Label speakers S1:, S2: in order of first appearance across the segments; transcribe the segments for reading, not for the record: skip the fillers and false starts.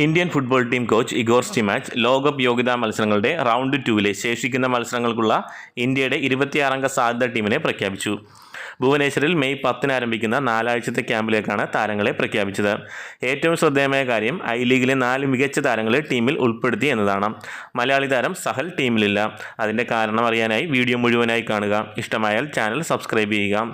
S1: Indian football team coach Igor Stimac ലോകകപ്പ് യോഗ്യതാ മത്സരങ്ങളുടെ റൗണ്ട് 2 ശേഷിക്കുന്ന മത്സരങ്ങൾക്കുള്ള ഇന്ത്യയുടെ 26-അംഗ സാധ്യതാ ടീമിനെ പ്രഖ്യാപിച്ചു. ഭുവനേശ്വറിൽ മെയ് 10 ആരംഭിക്കുന്ന 4 ആഴ്ചത്തെ ക്യാമ്പിലേക്കാണ് താരങ്ങളെ പ്രഖ്യാപിച്ചത്. ഏറ്റവും ശ്രദ്ധേയമായ കാര്യം ഐ ലീഗിലെ 4 മികച്ച താരങ്ങളെ ടീമിൽ ഉൾപ്പെടുത്തി എന്നതാണ്. മലയാളി താരം സഹൽ ടീമിലില്ല. അതിൻ്റെ കാരണം അറിയാനായി വീഡിയോ മുഴുവനായി കാണുക. ഇഷ്ടമായാൽ ചാനൽ സബ്സ്ക്രൈബ് ചെയ്യുക.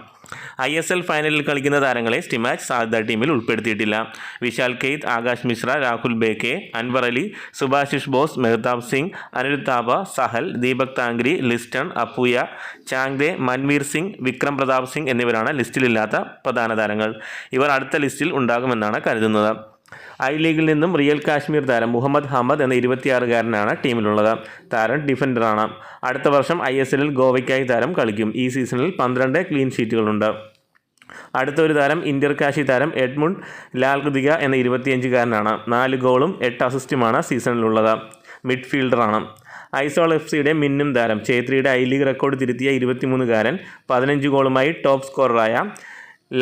S1: ISL ഫൈനലിൽ കളിക്കുന്ന താരങ്ങളെ സ്റ്റിമാച്ച് സാധ്യതാ ടീമിൽ ഉൾപ്പെടുത്തിയിട്ടില്ല. വിശാൽ കെയ്ത്ത്, ആകാശ് മിശ്ര, രാഹുൽ ബേക്കെ, അൻവർ അലി, സുഭാശിഷ് ബോസ്, മെഹ്താബ് സിംഗ്, അനിരുദ്ധ് താപ, സഹൽ, ദീപക് താങ്ക്രി, ലിസ്റ്റൺ, അപ്പുയ, ചാങ്ദെ, മൻവീർ സിംഗ്, വിക്രം പ്രതാപ് സിംഗ് എന്നിവരാണ് ലിസ്റ്റിലില്ലാത്ത പ്രധാന താരങ്ങൾ. ഇവർ അടുത്ത ലിസ്റ്റിൽ ഉണ്ടാകുമെന്നാണ് കരുതുന്നത്. ഐ ലീഗിൽ നിന്നും റിയൽ കാശ്മീർ താരം മുഹമ്മദ് ഹമദ് എന്ന 26-കാരനാണ് ടീമിലുള്ളത്. താരം ഡിഫൻഡറാണ്. അടുത്ത വർഷം ISL ഗോവയ്ക്കായി താരം കളിക്കും. ഈ സീസണിൽ 12 ക്ലീൻ ഷീറ്റുകളുണ്ട്. അടുത്ത ഒരു താരം ഇന്റർകാശി താരം എഡ്മുണ്ട് ലാൽകൃതിക എന്ന 25-കാരനാണ്. 4 ഗോളും 8 അസിസ്റ്റുമാണ് സീസണിലുള്ളത്. മിഡ്ഫീൽഡറാണ്. ഐസോൾ FCയുടെ മിന്നും താരം ചേത്രിയുടെ ഐ ലീഗ് റെക്കോർഡ് തിരുത്തിയ 23-കാരൻ 15 ഗോളുമായി ടോപ്പ് സ്കോററായ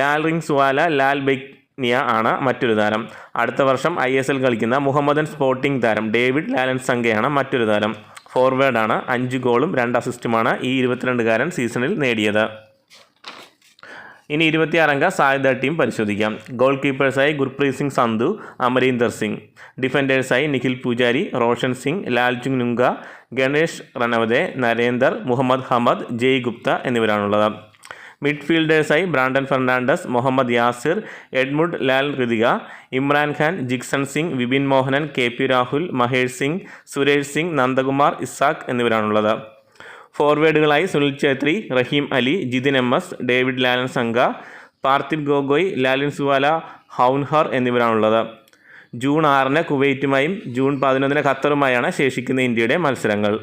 S1: ലാൽറിങ്സ്വാല ലാൽബെക്നിയ ആണ് മറ്റൊരു താരം. അടുത്ത വർഷം ISL കളിക്കുന്ന മുഹമ്മദൻ സ്പോർട്ടിംഗ് താരം ഡേവിഡ് ലാലൻസംഗയാണ് മറ്റൊരു താരം. ഫോർവേഡാണ്. 5 ഗോളും 2 അസിസ്റ്റുമാണ് ഈ 22-കാരൻ സീസണിൽ നേടിയത്. ഇനി 26-അംഗ സാധ്യതാ ടീം പരിശോധിക്കാം. ഗോൾ കീപ്പേഴ്സായി ഗുർപ്രീത് സിംഗ് സന്ധു, അമരീന്ദർ സിംഗ്. ഡിഫൻഡേഴ്സായി നിഖിൽ പൂജാരി, റോഷൻ സിംഗ്, ലാൽചുങ് നുങ്ക, ഗണേഷ് റനവദെ, നരേന്ദർ, മുഹമ്മദ് ഹമദ്, ജയ് ഗുപ്ത എന്നിവരാണുള്ളത്. മിഡ്ഫീൽഡേഴ്സായി ബ്രാൻഡൻ ഫെർണാണ്ടസ്, മുഹമ്മദ് യാസിർ, എഡ്മുണ്ട് ലാൽകൃതിക, ഇമ്രാൻ ഖാൻ, ജിക്സൺ സിംഗ്, വിപിൻ മോഹനൻ, KP രാഹുൽ, മഹേഷ് സിംഗ്, സുരേഷ് സിംഗ്, നന്ദകുമാർ, ഇസാഖ് എന്നിവരാണുള്ളത്. ഫോർവേഡുകളായി സുനിൽ ഛേത്രി, റഹീം അലി, ജിതിൻ MS, ഡേവിഡ് ലാലൻസംഗ, പാർത്ഥിവ് ഗോഗോയ്, ലാലിൻസുവാല ഹൗൻഹർ എന്നിവരാണുള്ളത്. ജൂൺ 6 കുവൈറ്റുമായും ജൂൺ 11 ഖത്തറുമായാണ് ശേഷിക്കുന്ന ഇന്ത്യയുടെ മത്സരങ്ങൾ.